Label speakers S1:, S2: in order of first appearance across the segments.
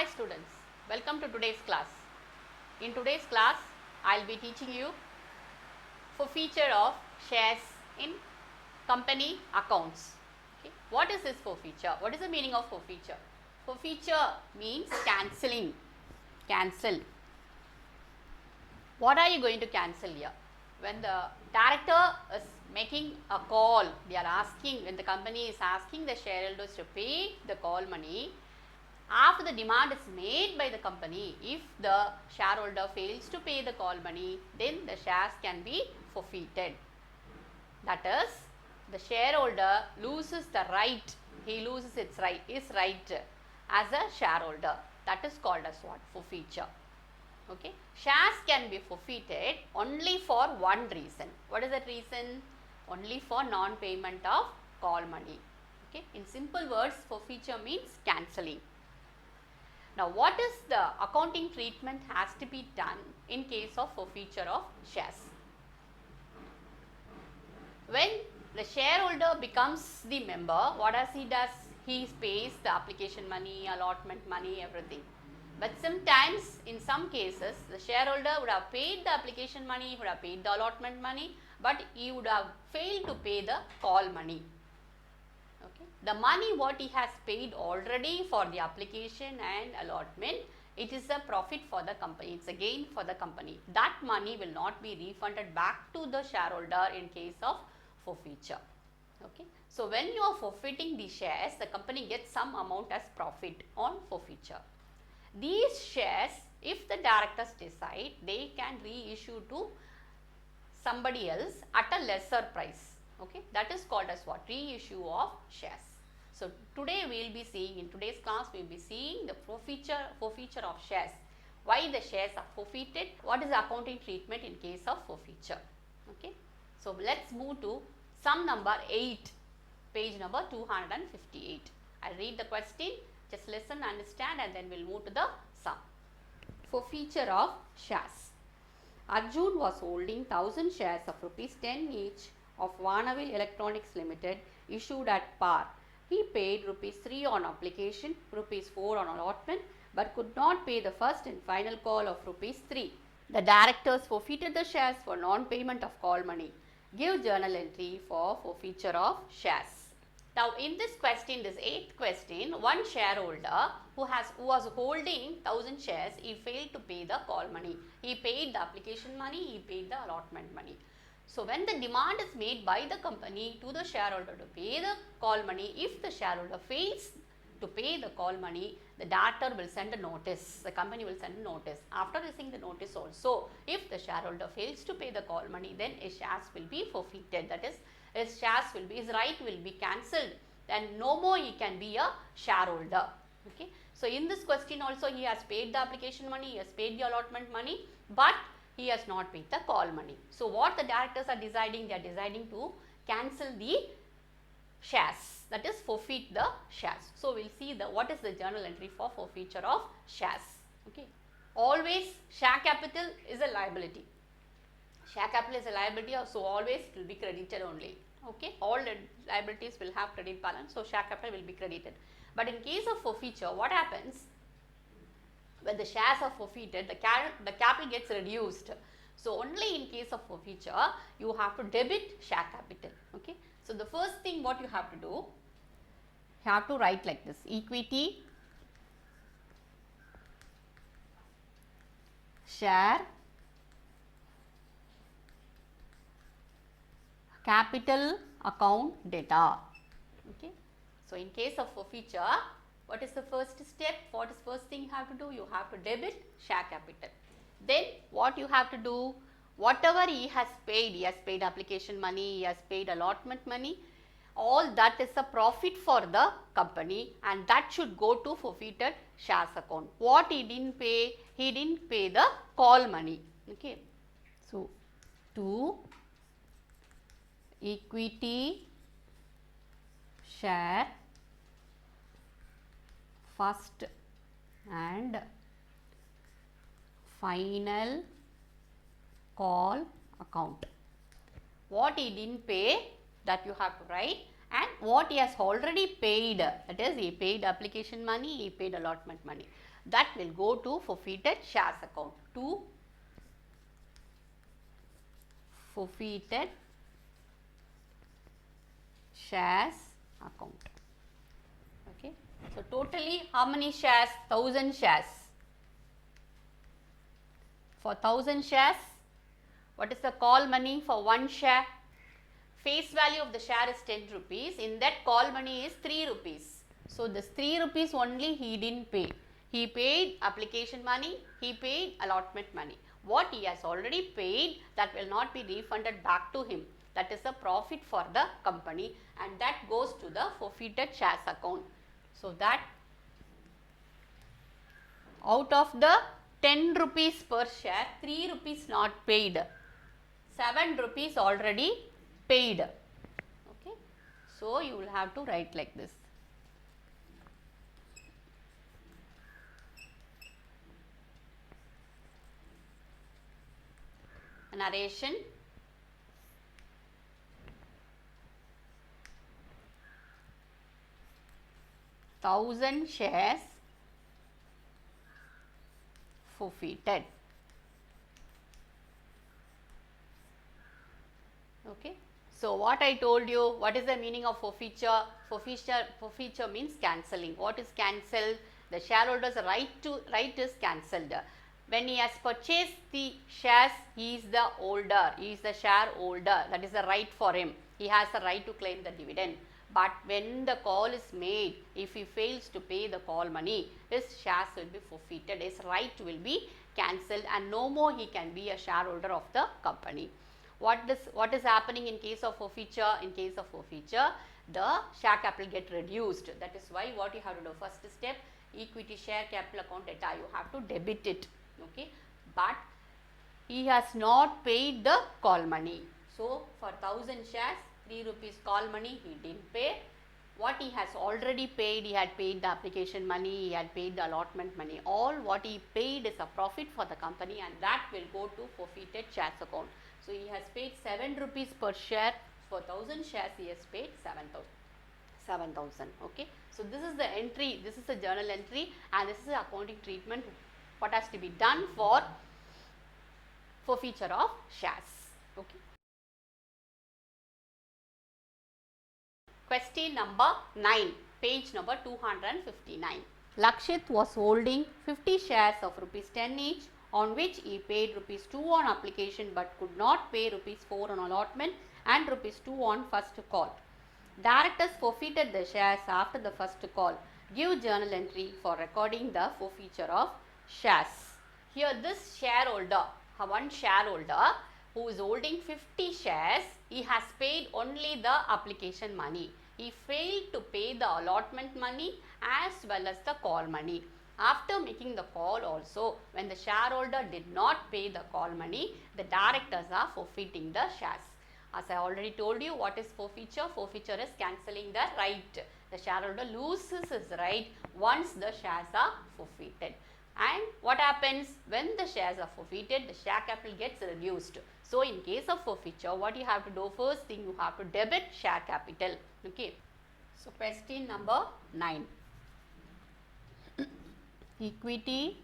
S1: Hi students, welcome to today's class. In today's class, I will be teaching you forfeiture of shares in company accounts. Okay. What is this forfeiture? What is the meaning of forfeiture? Forfeiture means cancelling. Cancel. What are you going to cancel here? When the director is making a call, they are asking, when the company is asking the shareholders to pay the call money, after the demand is made by the company, if the shareholder fails to pay the call money, then the shares can be forfeited. That is, the shareholder loses the right, he loses his right as a shareholder. That is called as what? Forfeiture. Okay. Shares can be forfeited only for one reason. What is that reason? Only for non-payment of call money. Okay. In simple words, forfeiture means cancelling. Now, what is the accounting treatment has to be done in case of forfeiture of shares? When the shareholder becomes the member, what does? He pays the application money, allotment money, everything. But sometimes, in some cases, the shareholder would have paid the application money, would have paid the allotment money, but he would have failed to pay the call money. Okay. The money what he has paid already for the application and allotment, it is a profit for the company, it is a gain for the company. That money will not be refunded back to the shareholder in case of forfeiture. Okay. So, when you are forfeiting the shares, the company gets some amount as profit on forfeiture. These shares, if the directors decide, they can reissue to somebody else at a lesser price. Okay, that is called as what? Reissue of shares. So, today we will be seeing, in today's class we will be seeing the forfeiture of shares. Why the shares are forfeited? What is the accounting treatment in case of forfeiture? Okay. So, let us move to sum number 8, page number 258. I will read the question, just listen, understand, and then we will move to the sum. Forfeiture of shares. Arjun was holding 1000 shares of rupees 10 each of Vanavil Electronics Limited issued at par. He paid rupees 3 on application, rupees 4 on allotment, but could not pay the first and final call of rupees 3. The directors forfeited the shares for non-payment of call money. Give journal entry for forfeiture of shares. Now, in this question, this 8th question, one shareholder who was holding 1000 shares, he failed to pay the call money. He paid the application money, he paid the allotment money. So, when the demand is made by the company to the shareholder to pay the call money, if the shareholder fails to pay the call money, the director will send a notice, the company will send a notice. After receiving the notice also, if the shareholder fails to pay the call money, then his shares will be forfeited. That is, his shares will be, his right will be cancelled, and no more he can be a shareholder. Okay. So, in this question also he has paid the application money, he has paid the allotment money, but he has not paid the call money. So, what the directors are deciding? They are deciding to cancel the shares, that is forfeit the shares. So, we will see what is the journal entry for forfeiture of shares. Okay. Always share capital is a liability. Share capital is a liability, so always it will be credited only. Okay. All the liabilities will have credit balance, so share capital will be credited. But in case of forfeiture, what happens? When the shares are forfeited, the capital gets reduced. So, only in case of forfeiture, you have to debit share capital. Okay. So, the first thing what you have to do, you have to write like this: equity, share, capital account data. Okay. So, in case of forfeiture, what is the first step? What is first thing you have to do? You have to debit share capital. Then what you have to do? Whatever he has paid application money, he has paid allotment money, all that is a profit for the company, and that should go to forfeited shares account. What he didn't pay? He didn't pay the call money. Okay. So, to equity, share, first and final call account. What he didn't pay, that you have to write, and what he has already paid, that is he paid application money, he paid allotment money, that will go to forfeited shares account, to forfeited shares account. Okay. So, totally how many shares? 1000 shares. For 1000 shares, what is the call money for one share? Face value of the share is 10 rupees. In that, call money is 3 rupees. So, this 3 rupees only he didn't pay. He paid application money, he paid allotment money. What he has already paid, that will not be refunded back to him. That is the profit for the company, and that goes to the forfeited shares account. So, that out of the 10 rupees per share, 3 rupees not paid, 7 rupees already paid. Okay. So, you will have to write like this. Narration. Thousand shares forfeited. Okay. So, what I told you, what is the meaning of forfeiture? Forfeiture means cancelling. What is cancelled? The shareholder's right is cancelled. When he has purchased the shares, he is the holder, he is the shareholder, that is the right for him. He has the right to claim the dividend. But when the call is made, if he fails to pay the call money, his shares will be forfeited, his right will be cancelled, and no more he can be a shareholder of the company. What is happening in case of forfeiture? In case of forfeiture, the share capital get reduced. That is why what you have to do, first step, equity share capital account data, you have to debit it. Okay, but he has not paid the call money. So, for 1000 shares, 3 rupees call money he didn't pay. What he has already paid, he had paid the application money, he had paid the allotment money. All what he paid is a profit for the company, and that will go to forfeited shares account. So, he has paid 7 rupees per share. For 1000 shares, he has paid 7,000. Okay. So, this is the entry, this is the journal entry, and this is the accounting treatment, what has to be done for forfeiture of shares. Okay. Question number 9, page number 259. Lakshit was holding 50 shares of rupees 10 each, on which he paid rupees 2 on application but could not pay rupees 4 on allotment and rupees 2 on first call. Directors forfeited the shares after the first call. Give journal entry for recording the forfeiture of shares. Here this shareholder, one shareholder who is holding 50 shares, he has paid only the application money. He failed to pay the allotment money as well as the call money. After making the call also, when the shareholder did not pay the call money, the directors are forfeiting the shares. As I already told you, what is forfeiture? Forfeiture is cancelling the right. The shareholder loses his right once the shares are forfeited. And what happens when the shares are forfeited? The share capital gets reduced. So, in case of forfeiture, what you have to do, first thing you have to debit share capital. Okay. So, question number 9. Equity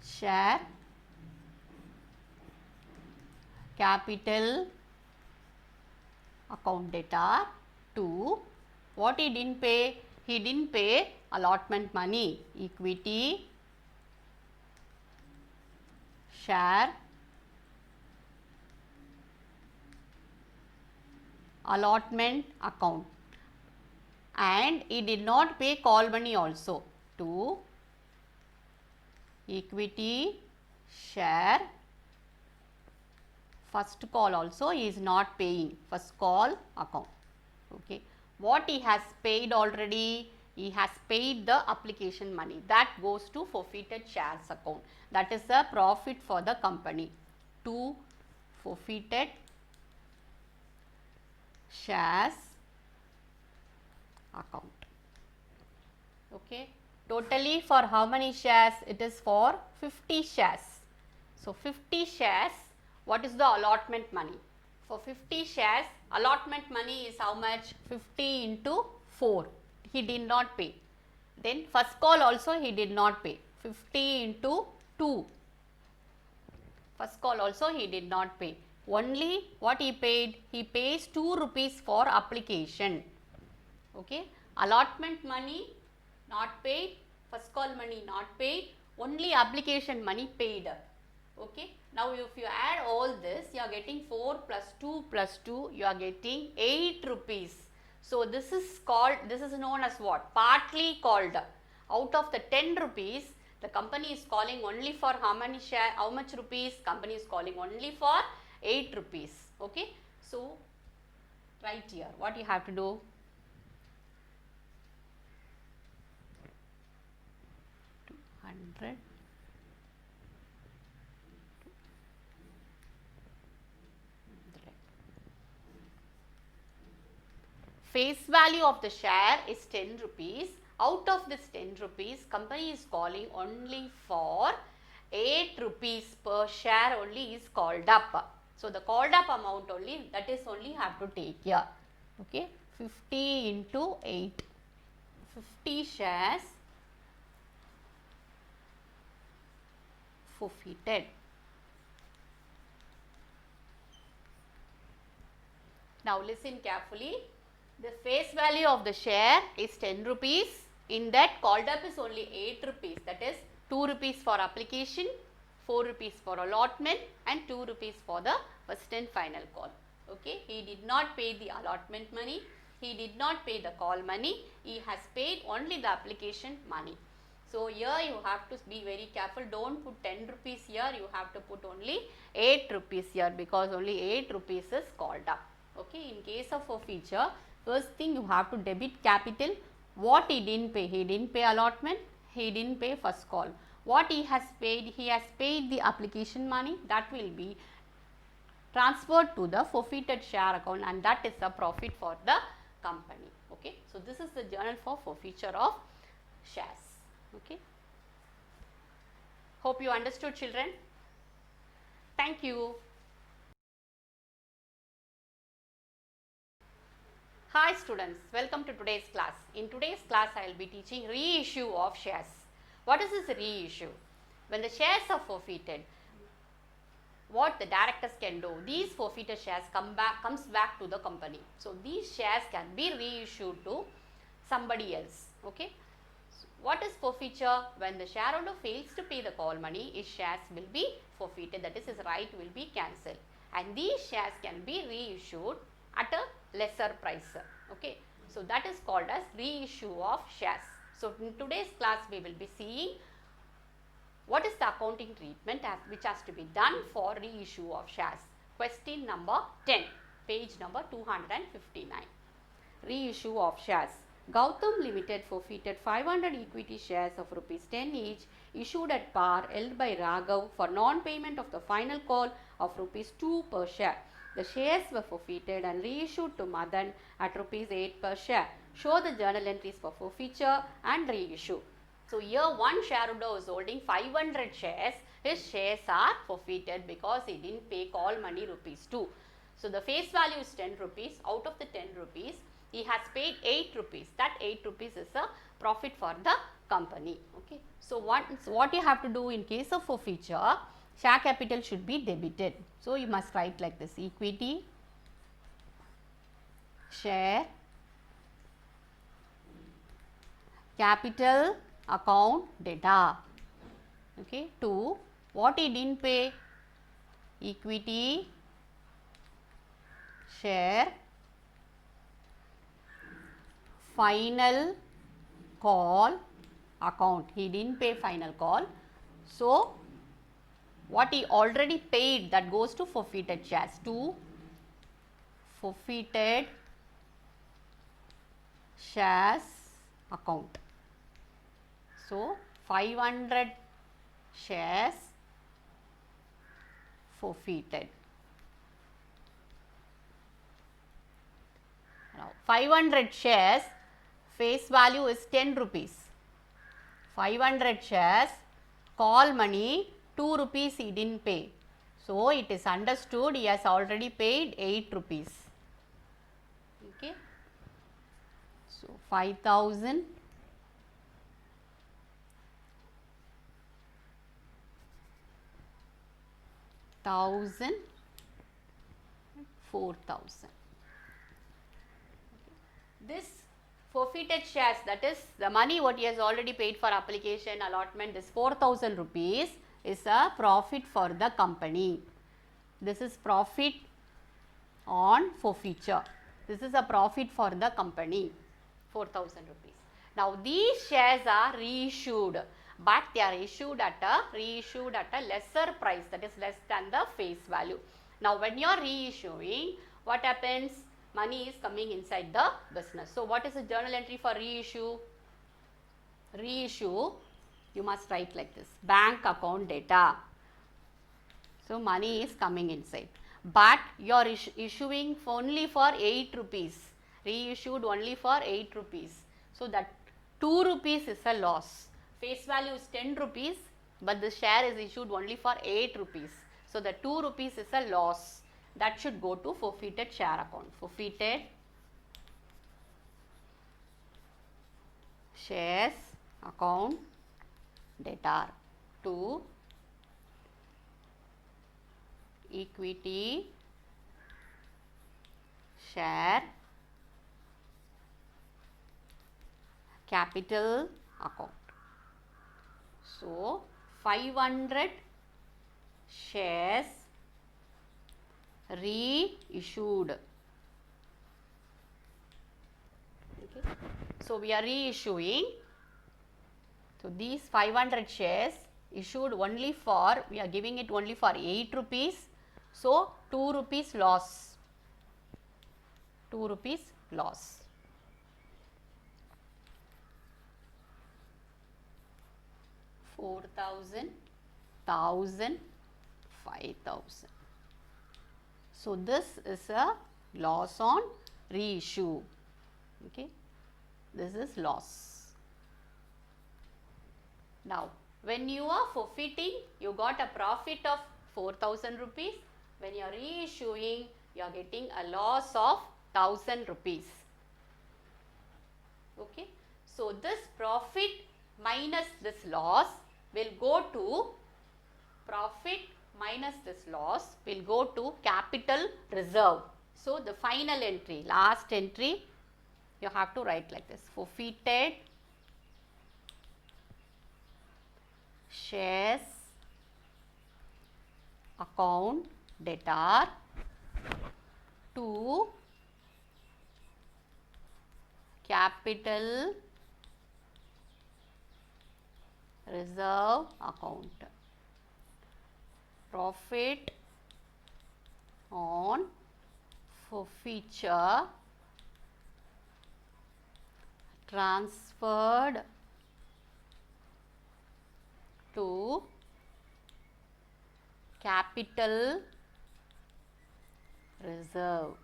S1: share capital account data to what he didn't pay? He didn't pay allotment money. Equity share allotment account, and he did not pay call money also, to equity share first call also he is not paying, first call account. Okay. What he has paid already? He has paid the application money, that goes to forfeited shares account, that is the profit for the company, to forfeited shares account. Okay. Totally for how many shares? It is for 50 shares. So, 50 shares, what is the allotment money? For 50 shares, allotment money is how much? 50 into 4. He did not pay. Then first call also he did not pay. 50 into 2. First call also he did not pay. Only what he paid? He pays 2 rupees for application. Okay. Allotment money not paid. First call money not paid. Only application money paid. Okay. Now, if you add all this, you are getting 4 plus 2, you are getting 8 rupees. So, this is known as what? Partly called. Out of the 10 rupees, the company is calling only for how much rupees? Company is calling only for 8 rupees. Okay. So, right here, what you have to do? Face value of the share is 10 rupees. Out of this 10 rupees, company is calling only for 8 rupees per share only is called up. So, the called up amount only, that is only have to take here. Okay, 50 into 8. 50 shares forfeited. Now, listen carefully. The face value of the share is 10 rupees. In that, called up is only 8 rupees. That is 2 rupees for application, 4 rupees for allotment and 2 rupees for the first and final call. Okay. He did not pay the allotment money. He did not pay the call money. He has paid only the application money. So, here you have to be very careful. Don't put 10 rupees here. You have to put only 8 rupees here because only 8 rupees is called up. Okay. In case of forfeiture, first thing you have to debit capital. What he didn't pay? He didn't pay allotment. He didn't pay first call. What he has paid? He has paid the application money. That will be transferred to the forfeited share account and that is the profit for the company. Okay. So, this is the journal for forfeiture of shares. Okay. Hope you understood, children. Thank you. Hi students, welcome to today's class. In today's class, I will be teaching reissue of shares. What is this reissue? When the shares are forfeited, what the directors can do, these forfeited shares comes back to the company. So, these shares can be reissued to somebody else. Okay. So, what is forfeiture? When the shareholder fails to pay the call money, his shares will be forfeited, that is his right will be cancelled and these shares can be reissued at a lesser price. Okay. So, that is called as reissue of shares. So, in today's class we will be seeing what is the accounting treatment which has to be done for reissue of shares. Question number 10, page number 259. Reissue of shares. Gautam Limited forfeited 500 equity shares of rupees 10 each issued at par held by Raghav for non-payment of the final call of rupees 2 per share. The shares were forfeited and reissued to Madan at rupees 8 per share. Show the journal entries for forfeiture and reissue. So, here one shareholder is holding 500 shares, his shares are forfeited because he didn't pay call money rupees 2. So, the face value is 10 rupees, out of the 10 rupees, he has paid 8 rupees, that 8 rupees is a profit for the company. Okay. So, what you have to do in case of forfeiture, share capital should be debited. So, you must write like this: equity, share, capital, account, data. Okay. 2. What he didn't pay? Equity, share, final call, account. He didn't pay final call. So, what he already paid, that goes to forfeited shares. 2. Forfeited shares account. So, 500 shares forfeited. Now, 500 shares face value is 10 rupees. 500 shares call money 2 rupees he didn't pay. So, it is understood he has already paid 8 rupees. Okay. So, 5,000 1,000 4,000. This forfeited shares, that is the money what he has already paid for application allotment, this 4,000 rupees is a profit for the company. This is profit on forfeiture. This is a profit for the company, 4,000 rupees. Now, these shares are reissued, but they are reissued at a lesser price, that is less than the face value. Now, when you are reissuing, what happens? Money is coming inside the business. So, what is the journal entry for reissue? Reissue, you must write like this, bank account data. So, money is coming inside, but you are issuing only for 8 rupees, reissued only for 8 rupees. So, that 2 rupees is a loss. Face value is 10 rupees, but the share is issued only for 8 rupees. So, the 2 rupees is a loss. That should go to forfeited share account. Forfeited shares account debtor to equity share capital account. So, 500 shares reissued. Okay. So, we are reissuing. So, these 500 shares issued only for, we are giving it only for 8 rupees. So, 2 rupees loss, 2 rupees loss. Four thousand, 1,000, 5,000. So, this is a loss on reissue. Okay. This is loss. Now, when you are forfeiting, you got a profit of 4,000 rupees. When you are reissuing, you are getting a loss of 1,000 rupees. Okay. So, this profit minus this loss will go to profit minus this loss will go to capital reserve. So, the final entry, last entry, you have to write like this, forfeited shares account debtor to capital reserve account. Profit on forfeiture transferred to capital reserve.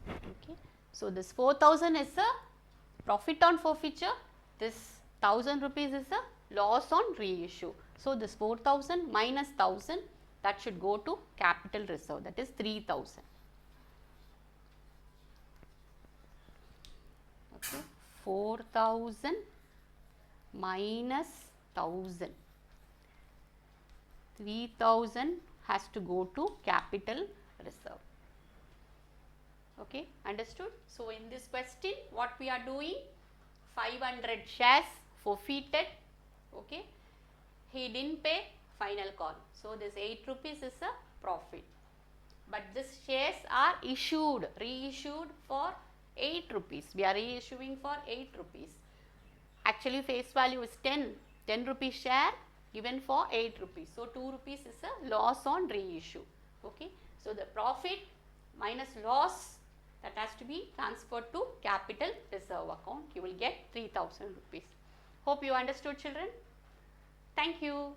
S1: Okay. So, this 4,000 is a profit on forfeiture, this 1,000 rupees is a loss on reissue. So, this 4,000 minus 1,000, that should go to capital reserve, that is 3,000. Okay. 4,000 minus 1,000, 3,000 has to go to capital reserve. Okay, understood? So, in this question what we are doing, 500 shares forfeited, okay, he didn't pay, final call. So, this 8 rupees is a profit, but these shares are issued, reissued for 8 rupees, we are reissuing for 8 rupees. Actually face value is 10 rupees share given for 8 rupees. So, 2 rupees is a loss on reissue. Okay. So, the profit minus loss, that has to be transferred to capital reserve account. You will get 3,000 rupees. Hope you understood, children. Thank you.